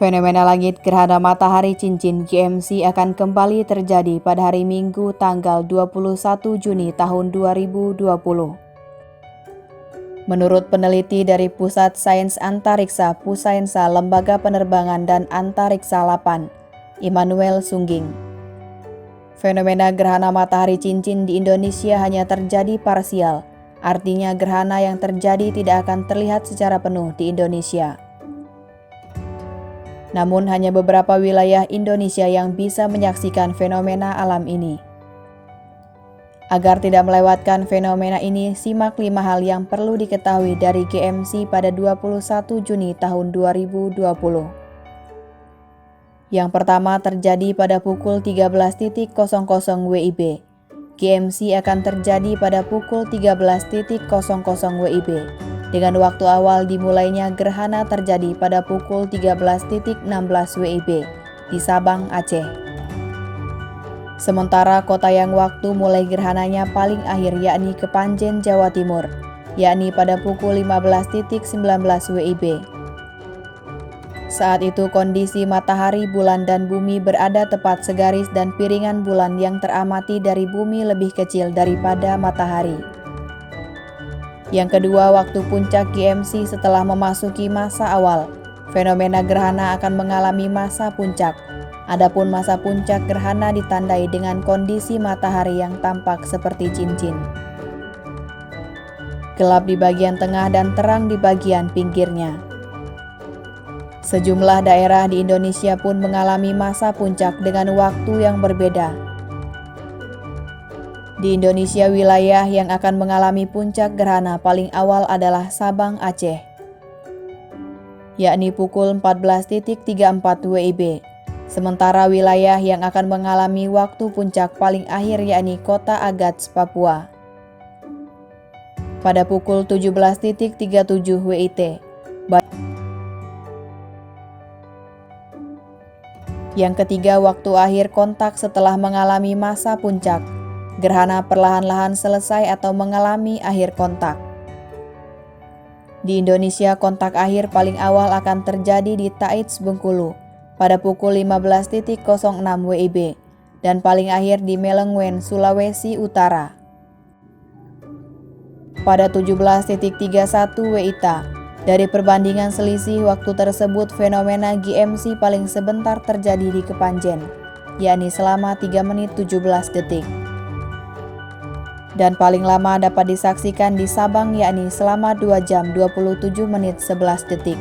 Fenomena langit gerhana matahari cincin GMC akan kembali terjadi pada hari Minggu tanggal 21 Juni tahun 2020. Menurut peneliti dari Pusat Sains Antariksa Pusainsa Lembaga Penerbangan dan Antariksa 8, Immanuel Sungging, fenomena gerhana matahari cincin di Indonesia hanya terjadi parsial, artinya gerhana yang terjadi tidak akan terlihat secara penuh di Indonesia. Namun hanya beberapa wilayah Indonesia yang bisa menyaksikan fenomena alam ini. Agar tidak melewatkan fenomena ini, simak 5 hal yang perlu diketahui dari GMC pada 21 Juni tahun 2020. Yang pertama terjadi pada pukul 13.00 WIB. GMC akan terjadi pada pukul 13.00 WIB. Dengan waktu awal dimulainya gerhana terjadi pada pukul 13.16 WIB di Sabang, Aceh. Sementara kota yang waktu mulai gerhananya paling akhir yakni Kepanjen, Jawa Timur, yakni pada pukul 15.19 WIB. Saat itu kondisi matahari, bulan, dan bumi berada tepat segaris dan piringan bulan yang teramati dari bumi lebih kecil daripada matahari. Yang kedua, waktu puncak GMC setelah memasuki masa awal, fenomena gerhana akan mengalami masa puncak. Adapun masa puncak gerhana ditandai dengan kondisi matahari yang tampak seperti cincin. Gelap di bagian tengah dan terang di bagian pinggirnya. Sejumlah daerah di Indonesia pun mengalami masa puncak dengan waktu yang berbeda. Di Indonesia, wilayah yang akan mengalami puncak gerhana paling awal adalah Sabang, Aceh, yakni pukul 14.34 WIB. Sementara wilayah yang akan mengalami waktu puncak paling akhir yakni Kota Agats, Papua, pada pukul 17.37 WIT. Yang ketiga, waktu akhir kontak setelah mengalami masa puncak. Gerhana perlahan-lahan selesai atau mengalami akhir kontak. Di Indonesia, kontak akhir paling awal akan terjadi di Taitz, Bengkulu, pada pukul 15.06 WIB, dan paling akhir di Melengwen, Sulawesi Utara, pada 17.31 WIT. Dari perbandingan selisih waktu tersebut, fenomena GMC paling sebentar terjadi di Kepanjen, yakni selama 3 menit 17 detik. Dan paling lama dapat disaksikan di Sabang yakni selama 2 jam 27 menit 11 detik.